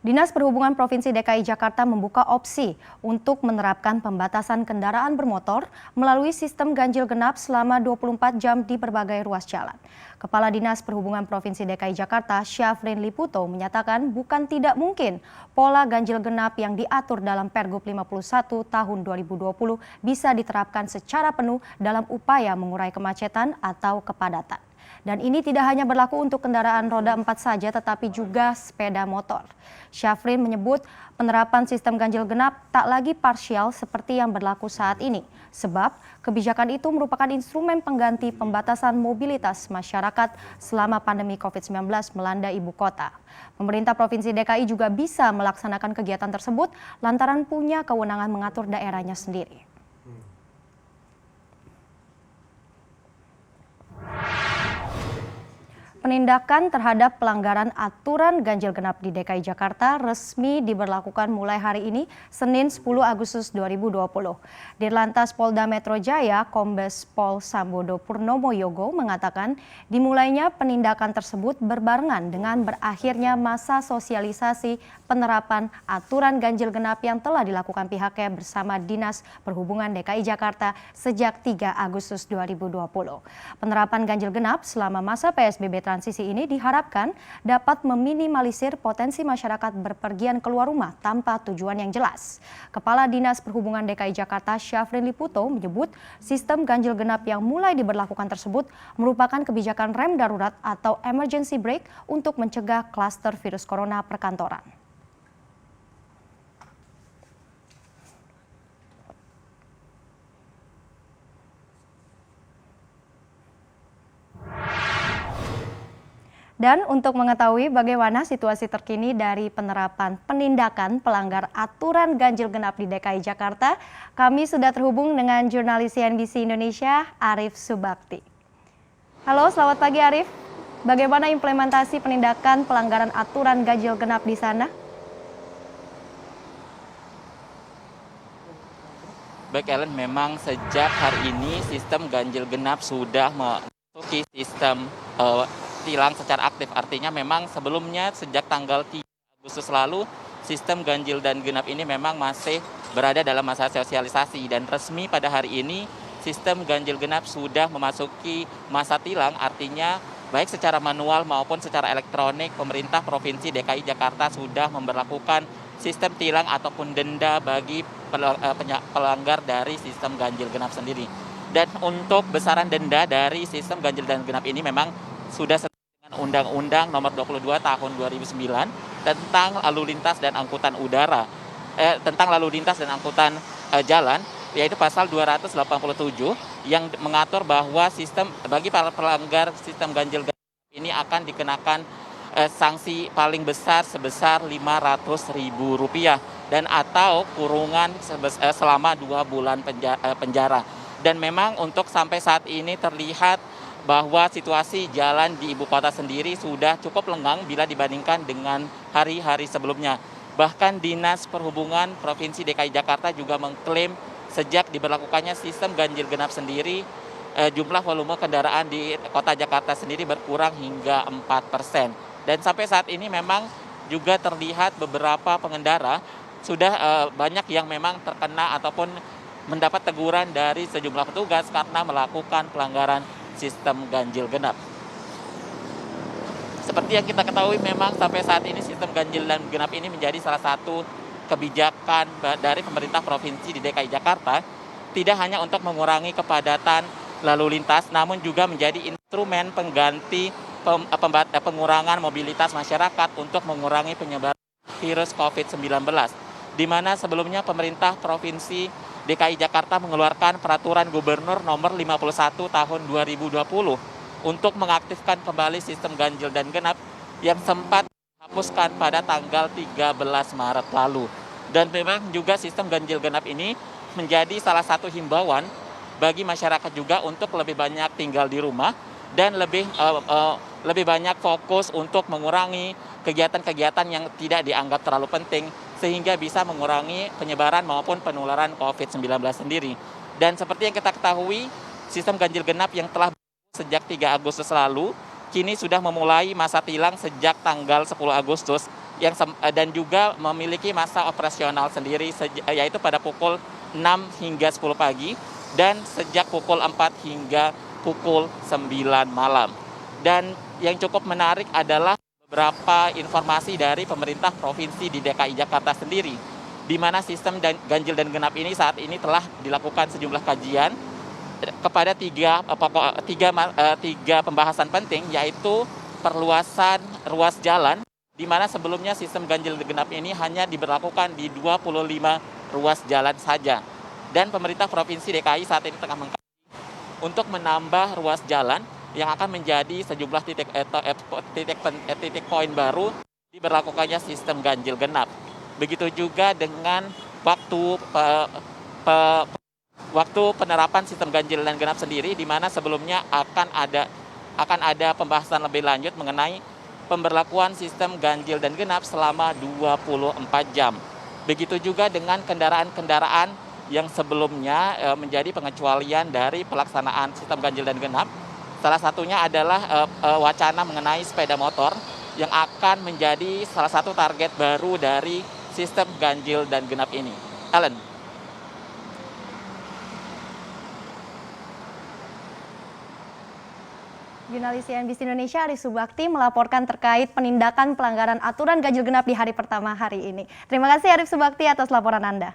Dinas Perhubungan Provinsi DKI Jakarta membuka opsi untuk menerapkan pembatasan kendaraan bermotor melalui sistem ganjil genap selama 24 jam di berbagai ruas jalan. Kepala Dinas Perhubungan Provinsi DKI Jakarta, Syafrin Liputo, menyatakan bukan tidak mungkin pola ganjil genap yang diatur dalam Pergub 51 tahun 2020 bisa diterapkan secara penuh dalam upaya mengurai kemacetan atau kepadatan. Dan ini tidak hanya berlaku untuk kendaraan roda 4 saja, tetapi juga sepeda motor. Syafrin menyebut penerapan sistem ganjil genap tak lagi parsial seperti yang berlaku saat ini. Sebab kebijakan itu merupakan instrumen pengganti pembatasan mobilitas masyarakat selama pandemi COVID-19 melanda ibu kota. Pemerintah Provinsi DKI juga bisa melaksanakan kegiatan tersebut lantaran punya kewenangan mengatur daerahnya sendiri. Penindakan terhadap pelanggaran aturan ganjil genap di DKI Jakarta resmi diberlakukan mulai hari ini, Senin 10 Agustus 2020. Dirlantas Polda Metro Jaya, Kombes Pol Sambodo Purnomo Yogo mengatakan dimulainya penindakan tersebut berbarengan dengan berakhirnya masa sosialisasi penerapan aturan ganjil genap yang telah dilakukan pihaknya bersama Dinas Perhubungan DKI Jakarta sejak 3 Agustus 2020. Penerapan ganjil genap selama masa PSBB transisi ini diharapkan dapat meminimalisir potensi masyarakat berpergian keluar rumah tanpa tujuan yang jelas. Kepala Dinas Perhubungan DKI Jakarta, Syafrin Liputo, menyebut sistem ganjil genap yang mulai diberlakukan tersebut merupakan kebijakan rem darurat atau emergency brake untuk mencegah klaster virus corona perkantoran. Dan untuk mengetahui bagaimana situasi terkini dari penerapan penindakan pelanggar aturan ganjil genap di DKI Jakarta, kami sudah terhubung dengan jurnalis CNBC Indonesia, Arif Subakti. Halo, selamat pagi Arif. Bagaimana implementasi penindakan pelanggaran aturan ganjil genap di sana? Baik Ellen, memang sejak hari ini sistem ganjil genap sudah memasuki sistem tilang secara aktif. Artinya memang sebelumnya sejak tanggal 3 Agustus lalu sistem ganjil dan genap ini memang masih berada dalam masa sosialisasi dan resmi pada hari ini sistem ganjil genap sudah memasuki masa tilang. Artinya baik secara manual maupun secara elektronik pemerintah Provinsi DKI Jakarta sudah memberlakukan sistem tilang ataupun denda bagi pelanggar dari sistem ganjil genap sendiri. Dan untuk besaran denda dari sistem ganjil dan genap ini memang sudah Undang-Undang Nomor 22 Tahun 2009 tentang lalu lintas dan angkutan udara, tentang lalu lintas dan angkutan jalan, yaitu pasal 287 yang mengatur bahwa sistem bagi para pelanggar sistem ganjil genap ini akan dikenakan sanksi paling besar sebesar Rp500.000 dan atau kurungan selama 2 bulan penjara. Dan memang untuk sampai saat ini terlihat bahwa situasi jalan di ibu kota sendiri sudah cukup lengang bila dibandingkan dengan hari-hari sebelumnya. Bahkan Dinas Perhubungan Provinsi DKI Jakarta juga mengklaim sejak diberlakukannya sistem ganjil genap sendiri, jumlah volume kendaraan di kota Jakarta sendiri berkurang hingga 4%. Dan sampai saat ini memang juga terlihat beberapa pengendara sudah banyak yang memang terkena ataupun mendapat teguran dari sejumlah petugas karena melakukan pelanggaran sistem ganjil genap. Seperti yang kita ketahui memang sampai saat ini sistem ganjil dan genap ini menjadi salah satu kebijakan dari pemerintah provinsi di DKI Jakarta, tidak hanya untuk mengurangi kepadatan lalu lintas, namun juga menjadi instrumen pengganti pengurangan mobilitas masyarakat untuk mengurangi penyebaran virus COVID-19. Di mana sebelumnya pemerintah provinsi DKI Jakarta mengeluarkan peraturan gubernur nomor 51 tahun 2020 untuk mengaktifkan kembali sistem ganjil dan genap yang sempat dihapuskan pada tanggal 13 Maret lalu. Dan memang juga sistem ganjil genap ini menjadi salah satu himbauan bagi masyarakat juga untuk lebih banyak tinggal di rumah dan lebih banyak fokus untuk mengurangi kegiatan-kegiatan yang tidak dianggap terlalu penting sehingga bisa mengurangi penyebaran maupun penularan COVID-19 sendiri. Dan seperti yang kita ketahui, sistem ganjil genap yang telah berlaku sejak 3 Agustus lalu, kini sudah memulai masa tilang sejak tanggal 10 Agustus dan juga memiliki masa operasional sendiri yaitu pada pukul 6 hingga 10 pagi dan sejak pukul 4 hingga pukul 9 malam. Dan yang cukup menarik adalah beberapa informasi dari pemerintah provinsi di DKI Jakarta sendiri, di mana sistem ganjil dan genap ini saat ini telah dilakukan sejumlah kajian kepada tiga pembahasan penting, yaitu perluasan ruas jalan, di mana sebelumnya sistem ganjil genap ini hanya diberlakukan di 25 ruas jalan saja. Dan pemerintah provinsi DKI saat ini tengah mengkaji untuk menambah ruas jalan yang akan menjadi sejumlah titik poin baru diberlakukannya sistem ganjil genap. Begitu juga dengan waktu penerapan sistem ganjil dan genap sendiri, di mana sebelumnya akan ada pembahasan lebih lanjut mengenai pemberlakuan sistem ganjil dan genap selama 24 jam. Begitu juga dengan kendaraan-kendaraan yang sebelumnya menjadi pengecualian dari pelaksanaan sistem ganjil dan genap. Salah satunya adalah wacana mengenai sepeda motor yang akan menjadi salah satu target baru dari sistem ganjil dan genap ini. Ellen. Jurnalis CNBC Indonesia Arif Subakti melaporkan terkait penindakan pelanggaran aturan ganjil genap di hari pertama hari ini. Terima kasih Arif Subakti atas laporan Anda.